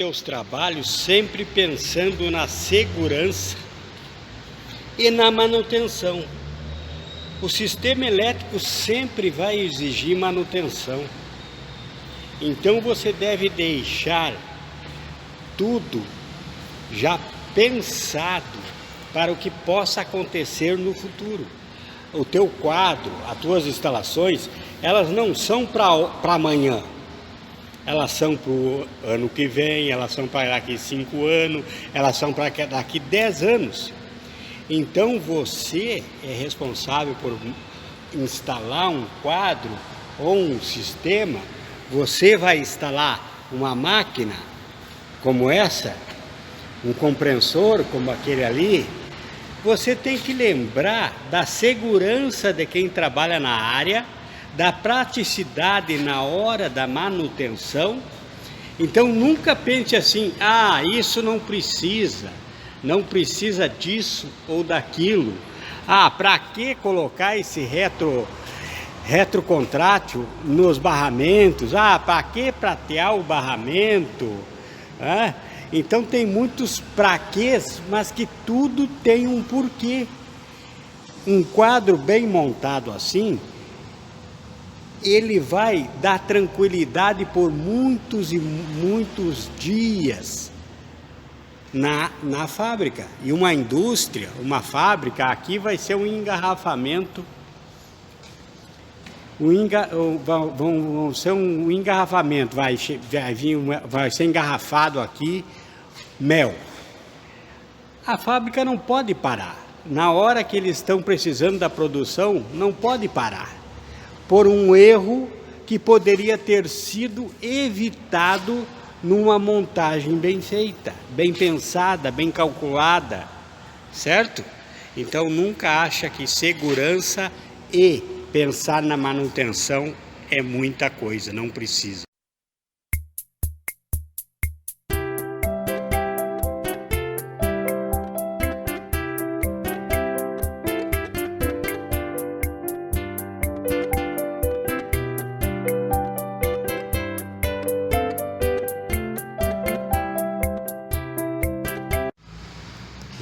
Seus trabalhos sempre pensando na segurança e na manutenção. O sistema elétrico sempre vai exigir manutenção. Então você deve deixar tudo já pensado para o que possa acontecer no futuro. O teu quadro, as tuas instalações, elas não são para amanhã. Elas são para o ano que vem, elas são para daqui 5 anos, elas são para daqui 10 anos. Então você é responsável por instalar um quadro ou um sistema. Você vai instalar uma máquina como essa, um compressor como aquele ali. Você tem que lembrar da segurança de quem trabalha na área, da praticidade na hora da manutenção. Então nunca pense assim, isso não precisa disso ou daquilo. Para que colocar esse retrocontrátil nos barramentos? Para que pratear o barramento? Então tem muitos praquês, mas que tudo tem um porquê. Um quadro bem montado assim, ele vai dar tranquilidade por muitos e muitos dias na fábrica. E uma indústria, uma fábrica, aqui vai ser um engarrafamento. Vão ser um engarrafamento, vai ser engarrafado aqui mel. A fábrica não pode parar. Na hora que eles estão precisando da produção, não pode parar. Por um erro que poderia ter sido evitado numa montagem bem feita, bem pensada, bem calculada, certo? Então nunca acha que segurança e pensar na manutenção é muita coisa, não precisa.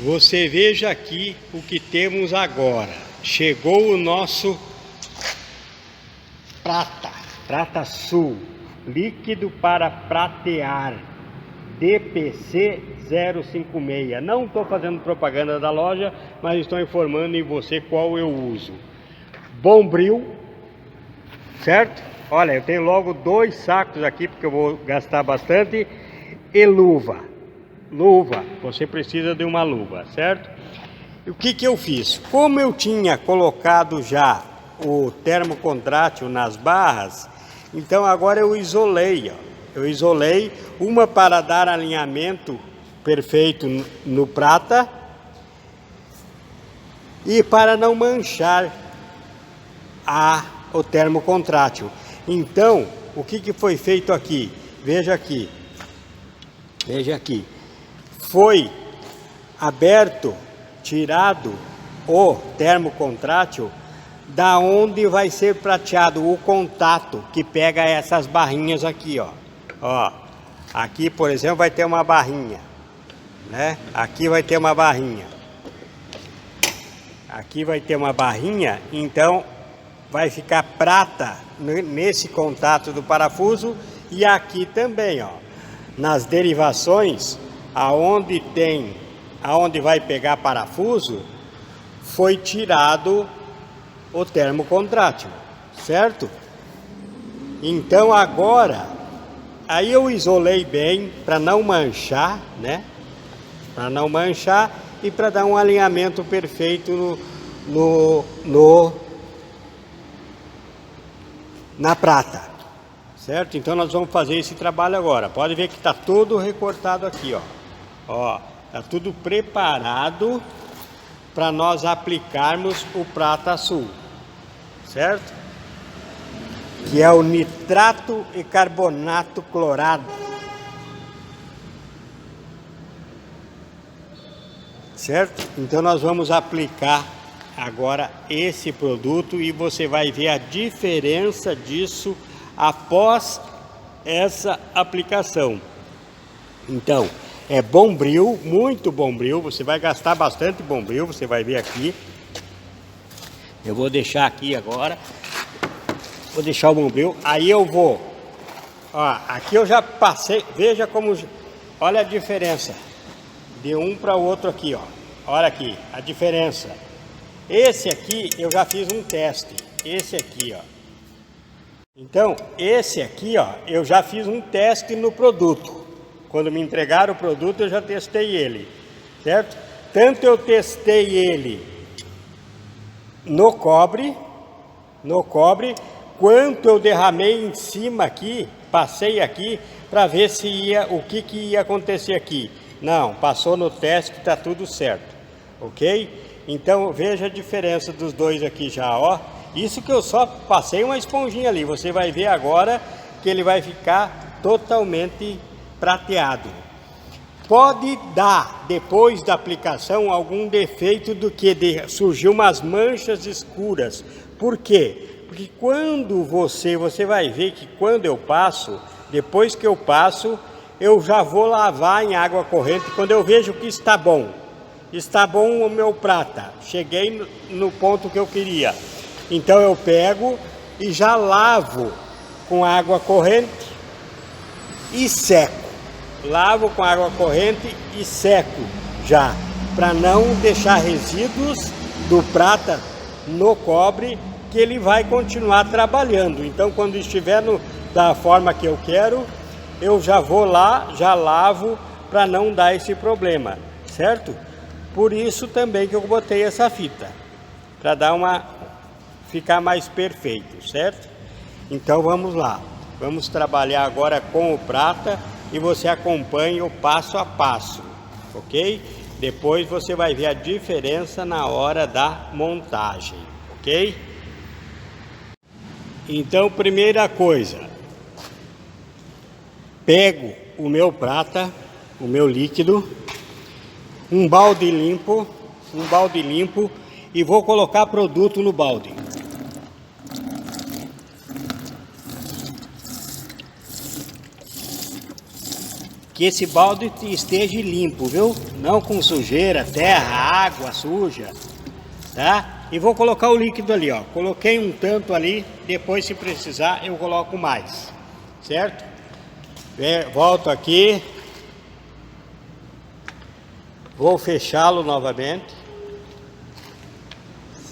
Você veja aqui o que temos agora. Chegou o nosso prata sul, líquido para pratear, DPC 056. Não estou fazendo propaganda da loja, mas estou informando em você qual eu uso. Bombril, certo? Olha, eu tenho logo 2 sacos aqui, porque eu vou gastar bastante, e luva. Você precisa de uma luva, certo? E o que eu fiz? Como eu tinha colocado já o termocontrátil nas barras, então agora eu isolei, Eu isolei uma para dar alinhamento perfeito no prata e para não manchar o termocontrátil. Então, o que foi feito aqui? Veja aqui. Foi aberto, tirado o termocontrátil da onde vai ser prateado o contato que pega essas barrinhas aqui, Aqui, por exemplo, vai ter uma barrinha, né? Aqui vai ter uma barrinha. Aqui vai ter uma barrinha, então vai ficar prata nesse contato do parafuso e aqui também, nas derivações, aonde vai pegar parafuso, foi tirado o termocontrátil, certo? Então agora, aí eu isolei bem para não manchar, né? Para não manchar e para dar um alinhamento perfeito na prata, certo? Então nós vamos fazer esse trabalho agora. Pode ver que está todo recortado aqui, tá tudo preparado para nós aplicarmos o prata sul, certo? Que é o nitrato e carbonato clorado, certo? Então nós vamos aplicar agora esse produto e você vai ver a diferença disso após essa aplicação. Então, é Bombril, muito Bombril, você vai gastar bastante Bombril, você vai ver aqui. Eu vou deixar aqui agora, vou deixar o Bombril, aí eu vou, ó, aqui eu já passei, veja como, olha a diferença de um para o outro aqui, ó, olha aqui, a diferença. Esse aqui eu já fiz um teste, esse aqui, ó. Então, esse aqui, ó, eu já fiz um teste no produto. Quando me entregaram o produto, eu já testei ele, certo? Tanto eu testei ele no cobre, quanto eu derramei em cima aqui, passei aqui, para ver se ia, o que ia acontecer aqui. Não, passou no teste, tá tudo certo, ok? Então, veja a diferença dos dois aqui já, ó. Isso que eu só passei uma esponjinha ali, você vai ver agora que ele vai ficar totalmente prateado. Pode dar, depois da aplicação, algum defeito do que surgiu umas manchas escuras. Por quê? Porque quando você vai ver que quando eu passo, depois que eu passo, eu já vou lavar em água corrente quando eu vejo que está bom. Está bom o meu prata, cheguei no ponto que eu queria. Então eu pego e já lavo com água corrente e seco. Lavo com água corrente e seco já, para não deixar resíduos do prata no cobre, que ele vai continuar trabalhando. Então quando estiver da forma que eu quero, eu já vou lá, já lavo para não dar esse problema, certo? Por isso também que eu botei essa fita, para ficar mais perfeito, certo? Então vamos lá, vamos trabalhar agora com o prata e você acompanha o passo a passo, ok? Depois você vai ver a diferença na hora da montagem, ok? Então, primeira coisa, pego o meu prata, o meu líquido, um balde limpo e vou colocar produto no balde. Que esse balde esteja limpo, viu? Não com sujeira, terra, água suja, tá? E vou colocar o líquido ali, ó. Coloquei um tanto ali, depois se precisar eu coloco mais, certo? Volto aqui. Vou fechá-lo novamente,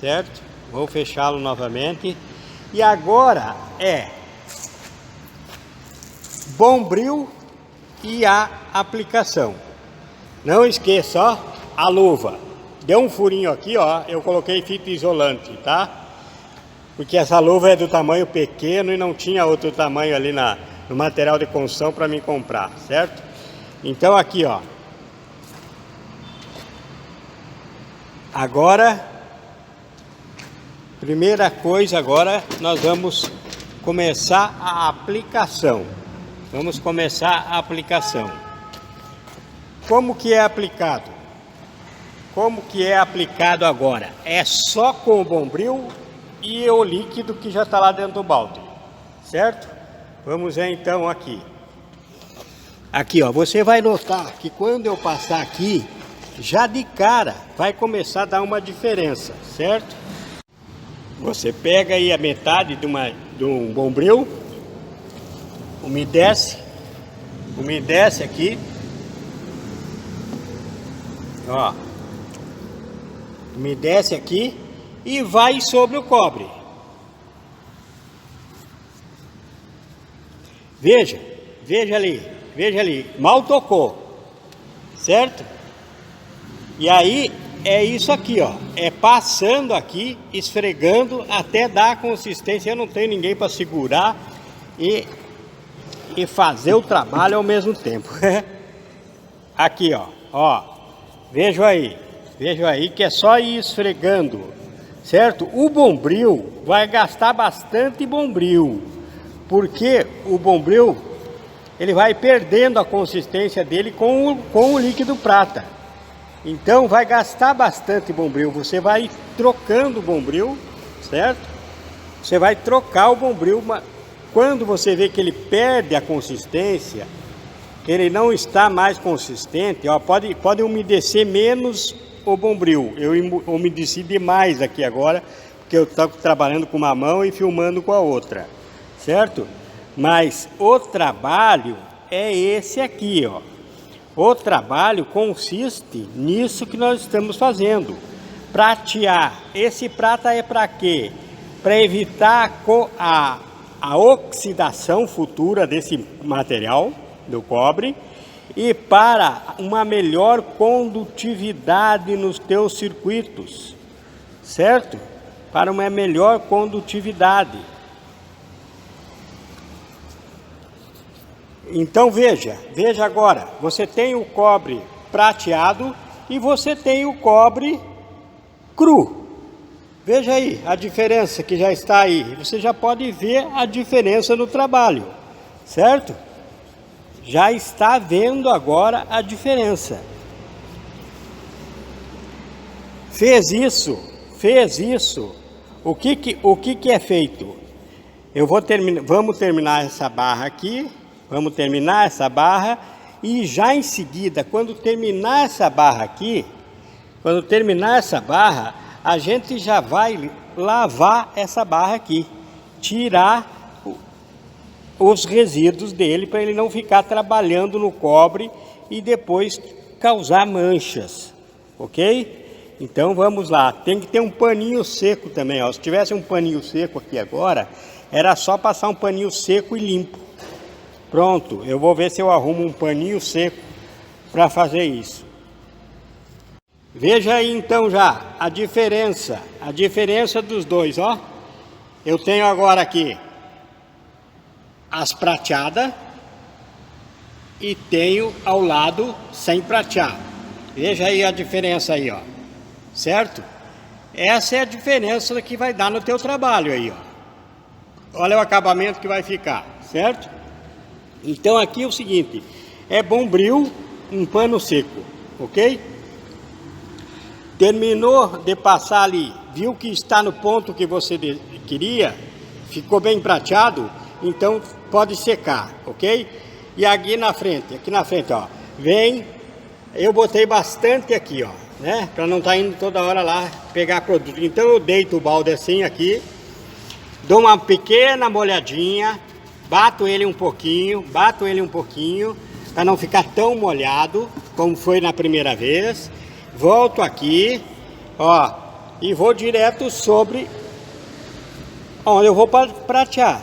certo? Vou fechá-lo novamente. E agora é Bombril e a aplicação. Não esqueça, ó, a luva. Deu um furinho aqui, ó, eu coloquei fita isolante, tá? Porque essa luva é do tamanho pequeno e não tinha outro tamanho ali no material de construção para mim comprar, certo? Então aqui, ó. Agora, primeira coisa agora, nós vamos começar a aplicação. Vamos começar a aplicação. Como que é aplicado? Como que é aplicado agora? É só com o Bombril e o líquido que já está lá dentro do balde, certo? Vamos ver então aqui. Aqui, ó, você vai notar que quando eu passar aqui, já de cara vai começar a dar uma diferença, certo? Você pega aí a metade de um Bombril, umedece aqui, ó, umedece aqui e vai sobre o cobre. Veja ali, mal tocou, certo? E aí é isso aqui, ó, é passando aqui, esfregando até dar a consistência. Eu não tenho ninguém para segurar e fazer o trabalho ao mesmo tempo. Aqui, ó, veja aí que é só ir esfregando, certo? O Bombril vai gastar bastante Bombril, porque o Bombril ele vai perdendo a consistência dele com o líquido prata. Então vai gastar bastante Bombril. Você vai trocando o Bombril, certo? Você vai trocar o Bombril. Quando você vê que ele perde a consistência, ele não está mais consistente, ó, pode umedecer menos o bombril. Eu umedeci demais aqui agora, porque eu estou trabalhando com uma mão e filmando com a outra, certo? Mas o trabalho é esse aqui, ó. O trabalho consiste nisso que nós estamos fazendo. Pratear. Esse prata é para quê? Para evitar a oxidação futura desse material, do cobre, e para uma melhor condutividade nos teus circuitos, certo? Para uma melhor condutividade. Então veja agora, você tem o cobre prateado e você tem o cobre cru. Veja aí a diferença que já está aí. Você já pode ver a diferença no trabalho, certo? Já está vendo agora a diferença. Fez isso. O que é feito? Vamos terminar essa barra aqui. Vamos terminar essa barra e já em seguida, quando terminar essa barra aqui, a gente já vai lavar essa barra aqui, tirar os resíduos dele para ele não ficar trabalhando no cobre e depois causar manchas, ok? Então vamos lá, tem que ter um paninho seco também, ó. Se tivesse um paninho seco aqui agora, era só passar um paninho seco e limpo. Pronto, eu vou ver se eu arrumo um paninho seco para fazer isso. Veja aí então já a diferença dos dois, ó. Eu tenho agora aqui as prateadas e tenho ao lado sem pratear. Veja aí a diferença aí, ó. Certo? Essa é a diferença que vai dar no teu trabalho aí, ó. Olha o acabamento que vai ficar, certo? Então aqui é o seguinte, é bombril, um pano seco, ok? Terminou de passar ali, viu que está no ponto que você queria, ficou bem prateado, então pode secar, ok? E aqui na frente, ó, eu botei bastante aqui, ó, né? Para não estar indo toda hora lá pegar produto. Então eu deito o balde assim aqui, dou uma pequena molhadinha, bato ele um pouquinho, para não ficar tão molhado como foi na primeira vez. Volto aqui, ó, e vou direto sobre onde eu vou pratear.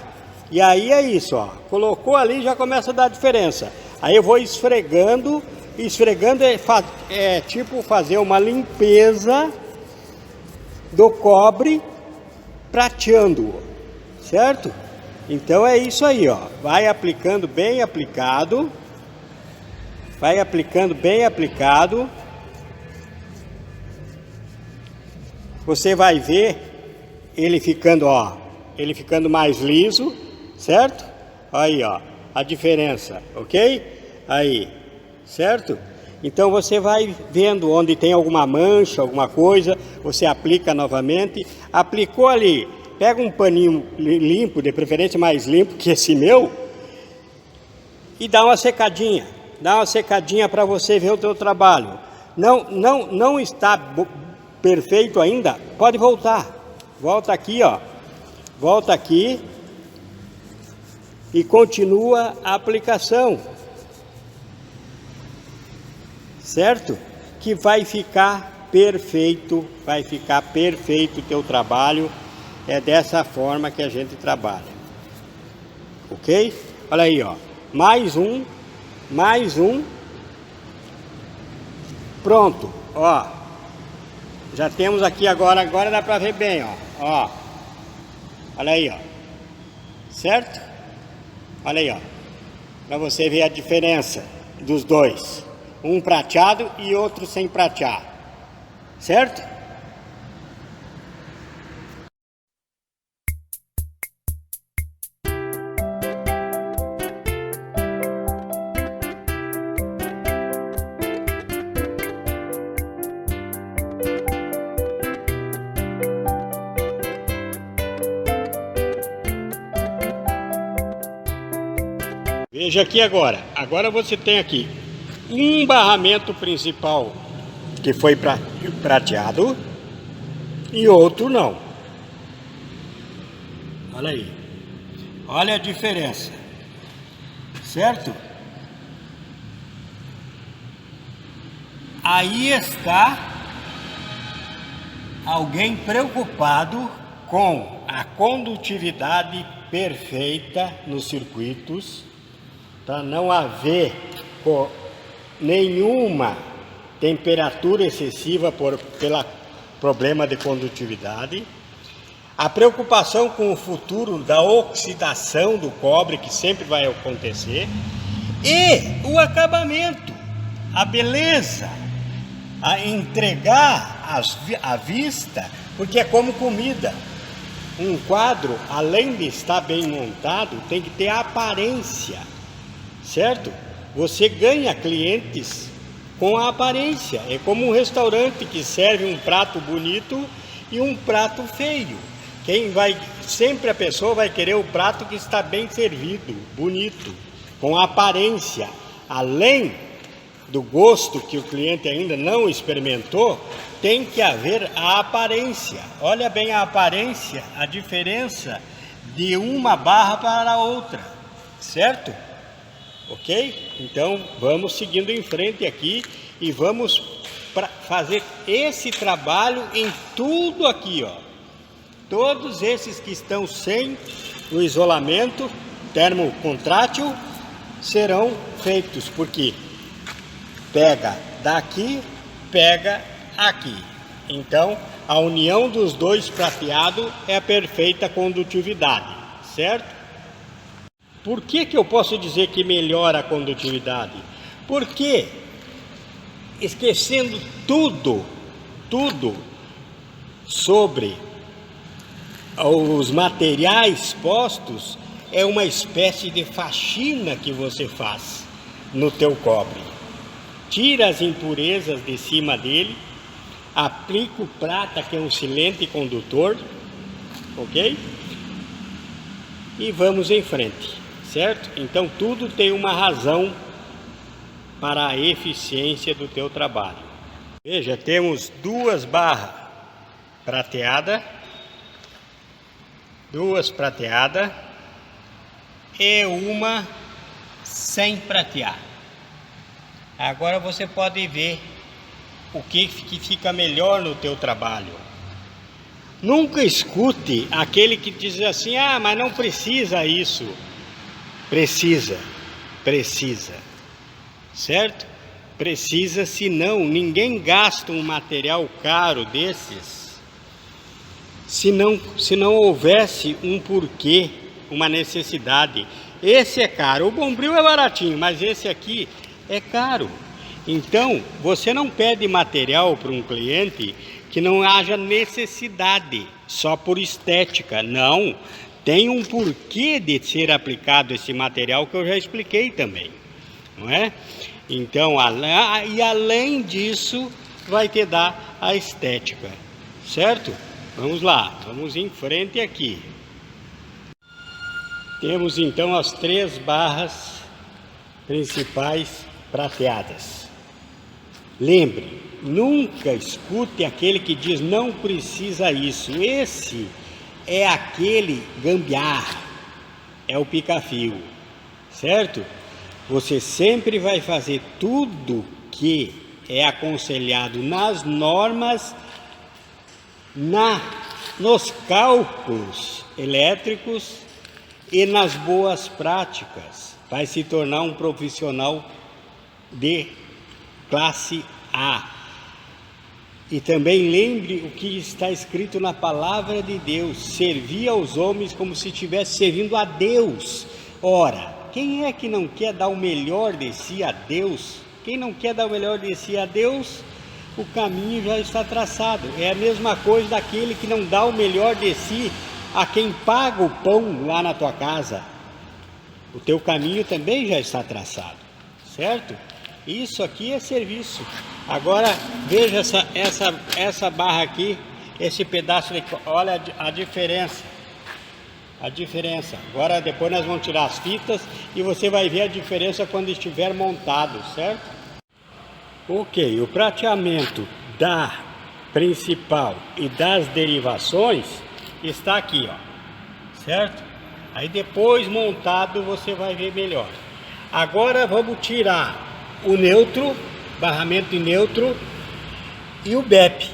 E aí é isso, ó, colocou ali já começa a dar diferença. Aí eu vou esfregando é tipo fazer uma limpeza do cobre prateando, certo? Então é isso aí, ó. Vai aplicando bem aplicado. Você vai ver ele ficando, ó, mais liso, certo? Aí, ó, a diferença, ok? Aí, certo? Então você vai vendo onde tem alguma mancha, alguma coisa, você aplica novamente. Aplicou ali, pega um paninho limpo, de preferência mais limpo que esse meu, e dá uma secadinha para você ver o teu trabalho. Não está perfeito ainda, pode voltar. Volta aqui, ó. Volta aqui e continua a aplicação. Certo? Que vai ficar perfeito o teu trabalho. É dessa forma que a gente trabalha. Ok? Olha aí, ó. Mais um. Pronto, ó. Já temos aqui agora dá para ver bem, ó. Olha aí, ó. Certo? Olha aí, ó. Para você ver a diferença dos dois. Um prateado e outro sem pratear. Certo? Veja aqui agora. Agora você tem aqui um barramento principal que foi prateado e outro não. Olha aí. Olha a diferença. Certo? Aí está alguém preocupado com a condutividade perfeita nos circuitos, para não haver nenhuma temperatura excessiva pelo problema de condutividade. A preocupação com o futuro da oxidação do cobre, que sempre vai acontecer, e o acabamento, a beleza, a entregar à vista, porque é como comida. Um quadro, além de estar bem montado, tem que ter aparência, certo? Você ganha clientes com a aparência. É como um restaurante que serve um prato bonito e um prato feio. Sempre a pessoa vai querer o prato que está bem servido, bonito, com aparência. Além do gosto que o cliente ainda não experimentou, tem que haver a aparência. Olha bem a aparência, a diferença de uma barra para a outra, certo? Ok? Então vamos seguindo em frente aqui e vamos fazer esse trabalho em tudo aqui, ó. Todos esses que estão sem o isolamento termocontrátil serão feitos, porque pega daqui, pega aqui. Então, a união dos dois prateados é a perfeita condutividade, certo? Por que eu posso dizer que melhora a condutividade? Porque, esquecendo tudo sobre os materiais postos, é uma espécie de faxina que você faz no teu cobre. Tira as impurezas de cima dele, aplica o prata, que é um silente condutor, ok? E vamos em frente, certo? Então tudo tem uma razão para a eficiência do teu trabalho. Veja, temos duas barras prateadas, e uma sem pratear. Agora você pode ver o que fica melhor no teu trabalho. Nunca escute aquele que diz assim: ah, mas não precisa isso. Precisa, certo? Precisa, senão ninguém gasta um material caro desses se não houvesse um porquê, uma necessidade. Esse é caro, o Bombril é baratinho, mas esse aqui é caro. Então, você não pede material para um cliente que não haja necessidade, só por estética. Não, tem um porquê de ser aplicado esse material que eu já expliquei também, não é? Então, e além disso, vai te dar a estética, certo? Vamos lá, vamos em frente aqui. Temos então as 3 barras principais prateadas. Lembre, nunca escute aquele que diz não precisa isso. Esse é aquele gambiarra, é o pica-fio, certo? Você sempre vai fazer tudo que é aconselhado nas normas, nos cálculos elétricos e nas boas práticas. Vai se tornar um profissional de classe A. E também lembre o que está escrito na palavra de Deus: servir aos homens como se estivesse servindo a Deus. Ora, quem é que não quer dar o melhor de si a Deus? Quem não quer dar o melhor de si a Deus, o caminho já está traçado. É a mesma coisa daquele que não dá o melhor de si a quem paga o pão lá na tua casa. O teu caminho também já está traçado, certo? Isso aqui é serviço. Agora veja essa barra aqui, esse pedaço de, olha a diferença. a diferença. Agora depois nós vamos tirar as fitas e você vai ver a diferença quando estiver montado, certo? Ok, o prateamento da principal e das derivações está aqui, ó, certo? Aí depois montado você vai ver melhor. Agora vamos tirar o neutro, barramento de neutro e o BEP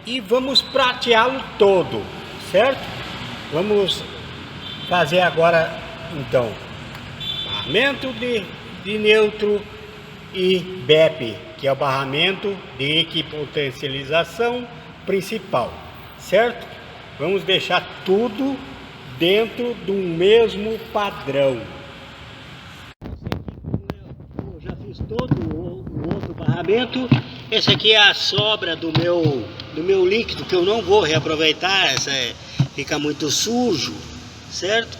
e vamos prateá-lo todo, certo? Vamos fazer agora então barramento de neutro e BEP, que é o barramento de equipotentialização principal, certo? Vamos deixar tudo dentro do mesmo padrão. Eu já fiz todo o outro barramento. Esse aqui é a sobra do meu líquido, que eu não vou reaproveitar, fica muito sujo, certo?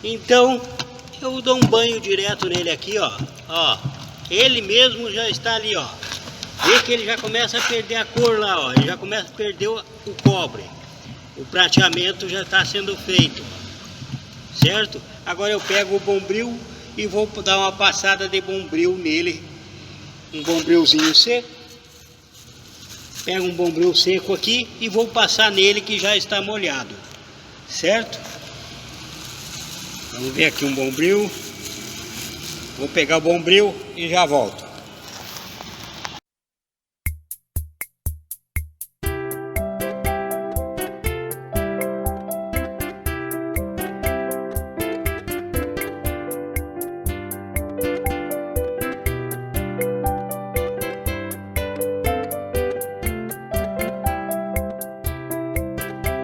Então eu dou um banho direto nele aqui, ó. Ele mesmo já está ali, ó. Vê que ele já começa a perder a cor lá, ó. Ele já começa a perder o cobre. O prateamento já está sendo feito, certo? Agora eu pego o bombril e vou dar uma passada de bombril nele. Um bombrilzinho seco. Pego um bombril seco aqui e vou passar nele que já está molhado, certo? Vamos ver aqui um bombril. Vou pegar o bombril e já volto.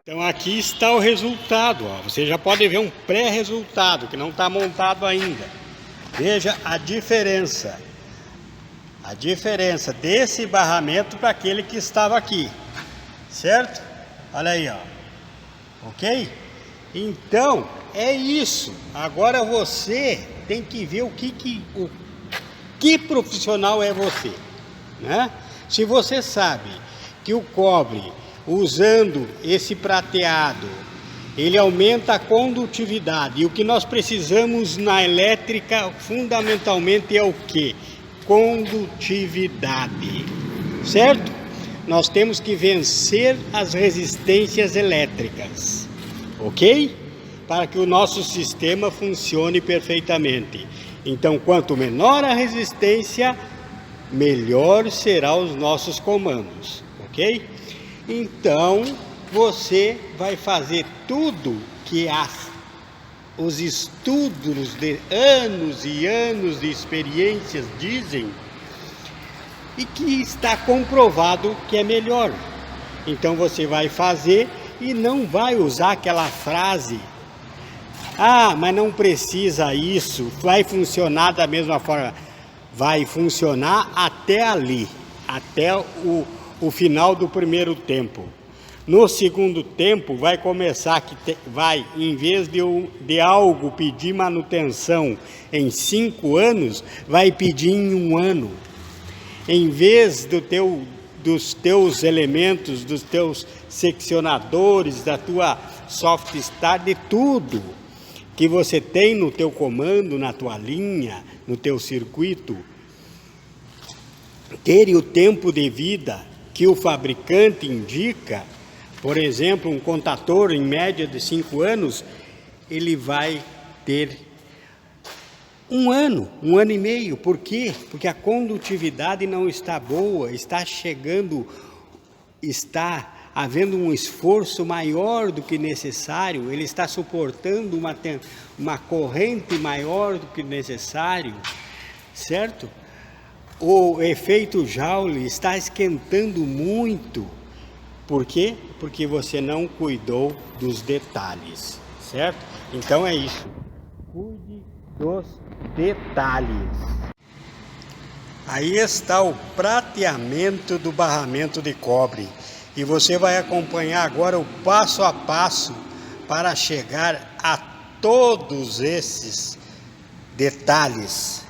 Então aqui está o resultado, ó. Você já pode ver um pré-resultado que não está montado ainda. Veja a diferença desse barramento para aquele que estava aqui, certo? Olha aí, ó. Ok? Então é isso. Agora você tem que ver o que profissional é você, né? Se você sabe que o cobre, usando esse prateado, ele aumenta a condutividade, e o que nós precisamos na elétrica fundamentalmente é o que? Condutividade, certo? Nós temos que vencer as resistências elétricas, ok? Para que o nosso sistema funcione perfeitamente. Então, quanto menor a resistência, melhor serão os nossos comandos, ok? Então, você vai fazer tudo que os estudos de anos e anos de experiências dizem e que está comprovado que é melhor. Então, você vai fazer e não vai usar aquela frase: ah, mas não precisa isso, vai funcionar da mesma forma. Vai funcionar até ali, até o final do primeiro tempo. No segundo tempo vai começar em vez de algo pedir manutenção em 5 anos, vai pedir em 1 ano. Em vez dos teus elementos, dos teus seccionadores, da tua soft start, de tudo que você tem no teu comando, na tua linha, no teu circuito, ter o tempo de vida que o fabricante indica. Por exemplo, um contador em média de 5 anos, ele vai ter 1 ano, 1 ano e meio. Por quê? Porque a condutividade não está boa, está havendo um esforço maior do que necessário, ele está suportando uma corrente maior do que necessário, certo? O efeito Joule está esquentando muito. Por quê? Porque você não cuidou dos detalhes, certo? Então é isso. Cuide dos detalhes. Aí está o prateamento do barramento de cobre. E você vai acompanhar agora o passo a passo para chegar a todos esses detalhes.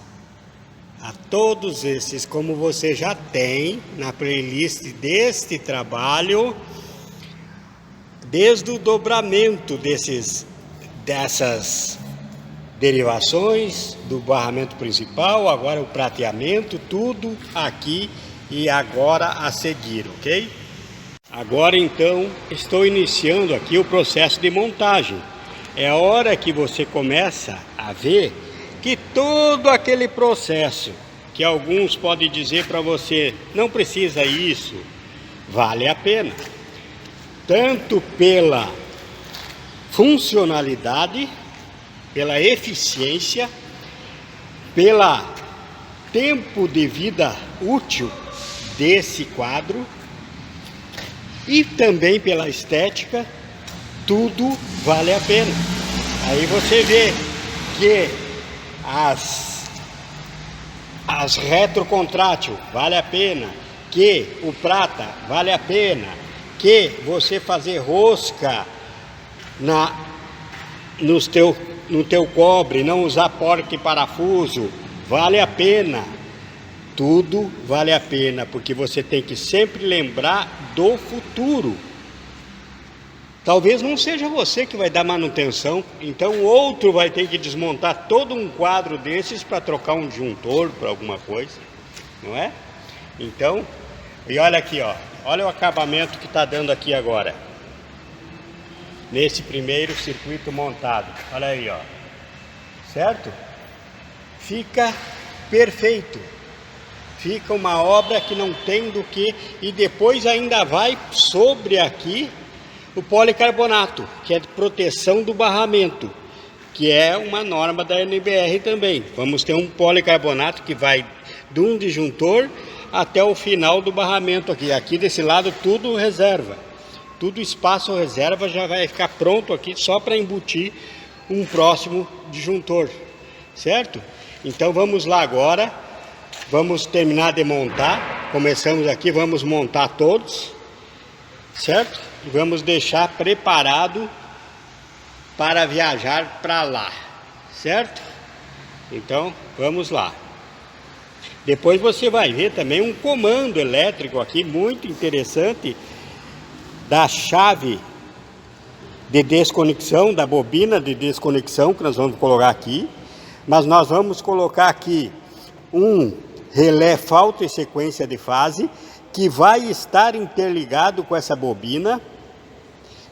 A todos esses, como você já tem na playlist deste trabalho, desde o dobramento dessas derivações do barramento principal, agora o prateamento, tudo aqui e agora a seguir, ok? Agora então estou iniciando aqui o processo de montagem. É a hora que você começa a ver que todo aquele processo que alguns podem dizer para você, não precisa isso, vale a pena. Tanto pela funcionalidade, pela eficiência, pela tempo de vida útil desse quadro e também pela estética, tudo vale a pena. Aí você vê que as retrocontrátil vale a pena, que o prata vale a pena, que você fazer rosca no teu cobre, não usar porta e parafuso, vale a pena. Tudo vale a pena, porque você tem que sempre lembrar do futuro. Talvez não seja você que vai dar manutenção, então outro vai ter que desmontar todo um quadro desses para trocar um disjuntor para alguma coisa, não é? Então, e olha aqui, ó, olha o acabamento que está dando aqui agora, nesse primeiro circuito montado, olha aí, ó, certo? Fica perfeito, fica uma obra que não tem do que, e depois ainda vai sobre aqui o policarbonato, que é de proteção do barramento, que é uma norma da NBR também. Vamos ter um policarbonato que vai de um disjuntor até o final do barramento aqui. Aqui desse lado tudo reserva, tudo espaço reserva, já vai ficar pronto aqui só para embutir um próximo disjuntor, certo? Então vamos lá agora, vamos terminar de montar. Começamos aqui, vamos montar todos, certo? E vamos deixar preparado para viajar para lá, certo? Então vamos lá. Depois você vai ver também um comando elétrico aqui muito interessante da chave de desconexão, da bobina de desconexão que nós vamos colocar aqui. Mas nós vamos colocar aqui um relé falta e sequência de fase que vai estar interligado com essa bobina.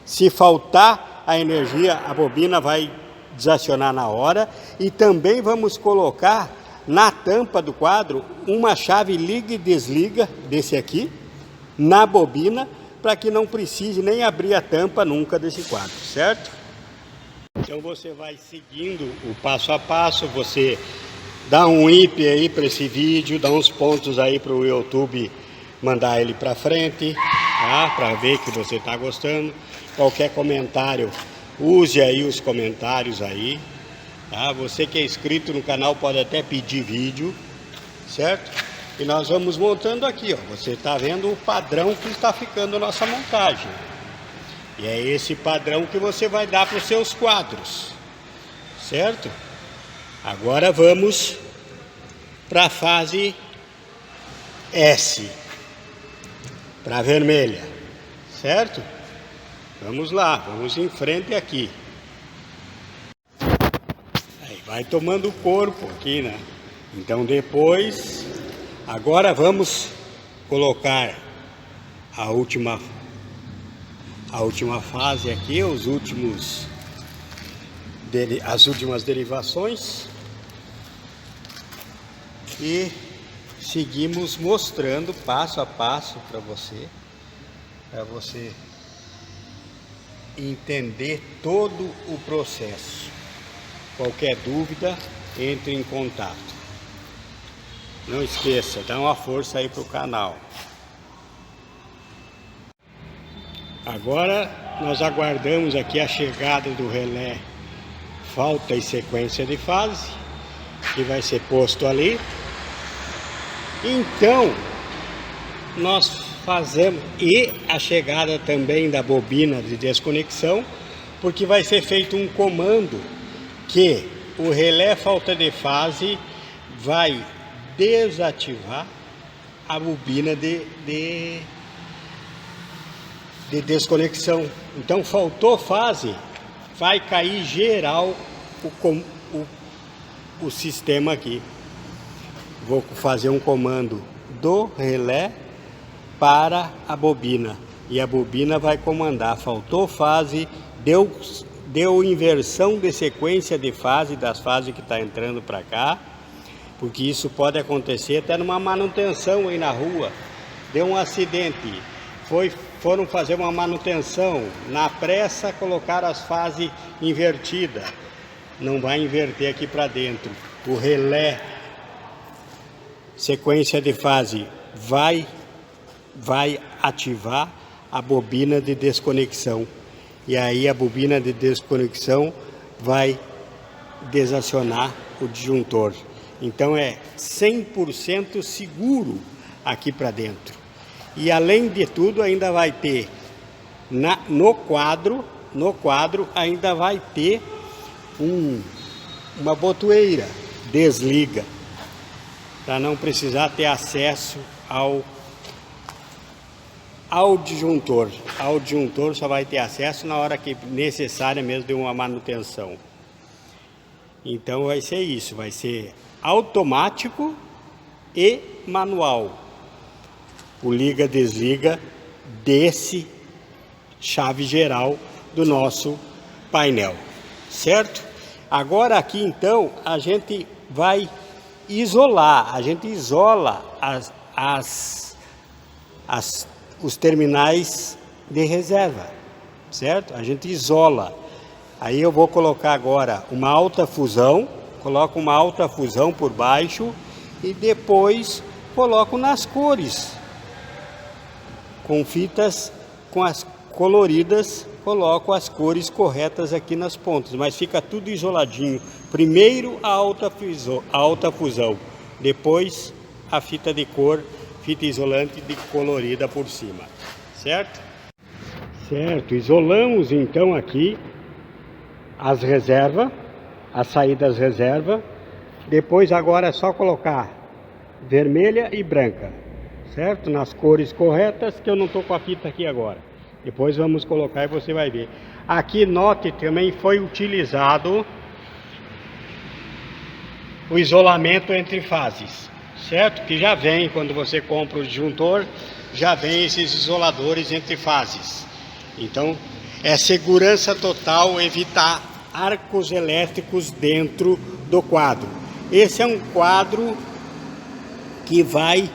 Se faltar a energia, a bobina vai desacionar na hora. E também vamos colocar na tampa do quadro uma chave liga e desliga desse aqui, na bobina, para que não precise nem abrir a tampa nunca desse quadro, certo? Então você vai seguindo o passo a passo, você dá um IP aí para esse vídeo, dá uns pontos aí para o YouTube mandar ele para frente, tá? Para ver que você está gostando. Qualquer comentário, use aí os comentários aí, tá? Você que é inscrito no canal pode até pedir vídeo, certo? E nós vamos montando aqui, ó. Você está vendo o padrão que está ficando a nossa montagem. E é esse padrão que você vai dar para os seus quadros, certo? Agora vamos para a fase S, para a vermelha, certo? Vamos lá, vamos em frente aqui. Aí vai tomando corpo aqui, né? Então depois, agora vamos colocar a última fase aqui, as últimas derivações, e seguimos mostrando passo a passo para você entender todo o processo. Qualquer dúvida, entre em contato. Não esqueça, dá uma força aí pro canal. Agora nós aguardamos aqui a chegada do relé falta e sequência de fase, que vai ser posto ali. Então nós fazemos, e a chegada também da bobina de desconexão, porque vai ser feito um comando que o relé falta de fase vai desativar a bobina de desconexão. Então faltou fase, vai cair geral o sistema aqui. Vou fazer um comando do relé para a bobina. E a bobina vai comandar, faltou fase, deu inversão de sequência de fase, das fases que está entrando para cá, porque isso pode acontecer até numa manutenção aí na rua. Deu um acidente, foram fazer uma manutenção, na pressa colocaram as fases invertidas, não vai inverter aqui para dentro. O relé, sequência de fase, vai ativar a bobina de desconexão. E aí a bobina de desconexão vai desacionar o disjuntor. Então é 100% seguro aqui para dentro. E além de tudo ainda vai ter no quadro ainda vai ter uma botoeira, desliga, para não precisar ter acesso ao disjuntor. Ao disjuntor só vai ter acesso na hora que necessária mesmo de uma manutenção. Então vai ser isso, vai ser automático e manual. O liga-desliga desse chave geral do nosso painel, certo? Agora aqui então a gente vai isolar, a gente isola os terminais de reserva, certo? A gente isola. Aí eu vou colocar agora uma alta fusão, coloco uma alta fusão por baixo e depois coloco nas cores, com fitas com as coloridas, coloco as cores corretas aqui nas pontas, mas fica tudo isoladinho. Primeiro a alta fusão, depois a fita de cor, fita isolante de colorida por cima, certo? Certo, isolamos então aqui as reservas, as saídas reserva. Depois agora é só colocar vermelha e branca, certo? Nas cores corretas, que eu não estou com a fita aqui agora. Depois vamos colocar e você vai ver. Aqui note também foi utilizado o isolamento entre fases, certo? Que já vem, quando você compra o disjuntor, já vem esses isoladores entre fases. Então é segurança total evitar arcos elétricos dentro do quadro. Esse é um quadro que vai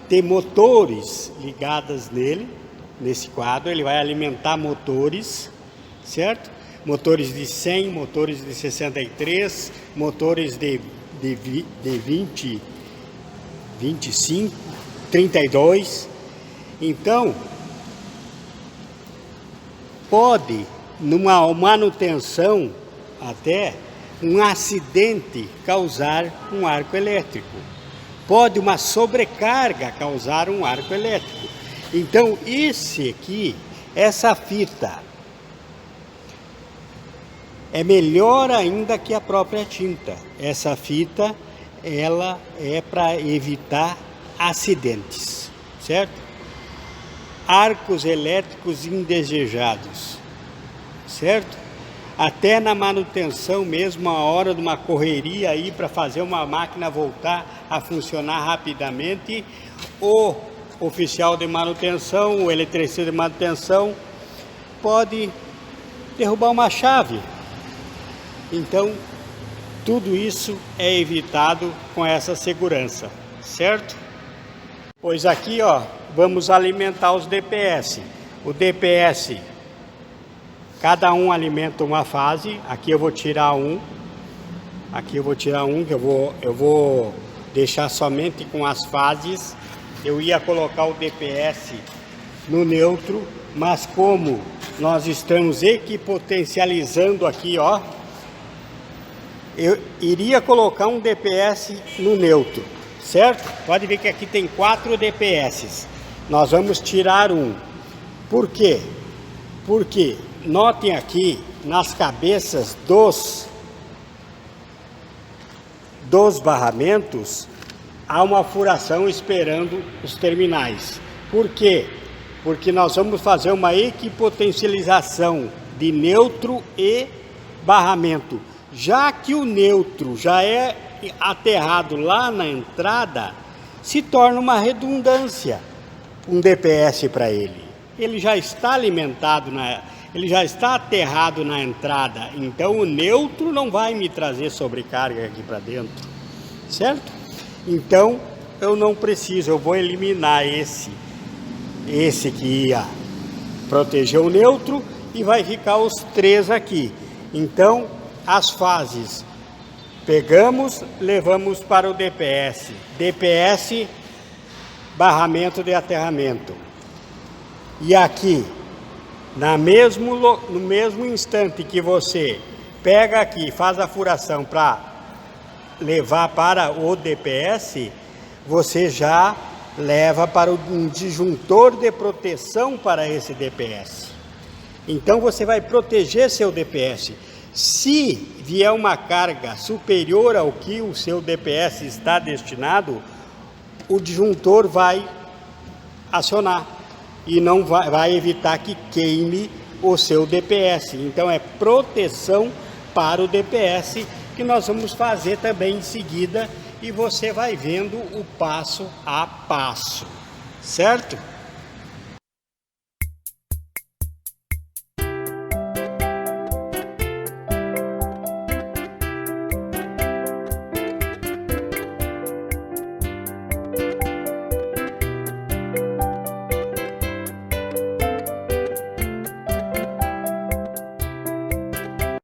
ter motores ligados nele. Nesse quadro ele vai alimentar motores, certo? Motores de 100, motores de 63, motores de 20, 25, 32. Então pode, numa manutenção, até um acidente causar um arco elétrico. Pode uma sobrecarga causar um arco elétrico. Então esse aqui, essa fita, é melhor ainda que a própria tinta. Essa fita, ela é para evitar acidentes, certo? Arcos elétricos indesejados, certo? Até na manutenção mesmo, a hora de uma correria aí para fazer uma máquina voltar a funcionar rapidamente, o oficial de manutenção, o eletricista de manutenção pode derrubar uma chave. Então tudo isso é evitado com essa segurança, certo? Pois aqui, ó, vamos alimentar os DPS. O DPS, cada um alimenta uma fase. Aqui eu vou tirar um. Aqui eu vou tirar um, que eu vou deixar somente com as fases. Eu ia colocar o DPS no neutro, mas como nós estamos equipotencializando aqui, ó, eu iria colocar um DPS no neutro, certo? Pode ver que aqui tem 4 DPS. Nós vamos tirar um. Por quê? Porque notem aqui nas cabeças dos barramentos há uma furação esperando os terminais. Por quê? Porque nós vamos fazer uma equipotencialização de neutro e barramento. Já que o neutro já é aterrado lá na entrada, se torna uma redundância um DPS para ele. Ele já está alimentado, ele já está aterrado na entrada, então o neutro não vai me trazer sobrecarga aqui para dentro, certo? Então eu não preciso, eu vou eliminar esse que ia proteger o neutro e vai ficar os 3 aqui. Então as fases pegamos, levamos para o DPS, barramento de aterramento. E aqui, no mesmo instante que você pega aqui, faz a furação para levar para o DPS, você já leva para um disjuntor de proteção para esse DPS. Então você vai proteger seu DPS. Se vier uma carga superior ao que o seu DPS está destinado, o disjuntor vai acionar e não vai evitar que queime o seu DPS. Então é proteção para o DPS que nós vamos fazer também em seguida e você vai vendo o passo a passo, certo?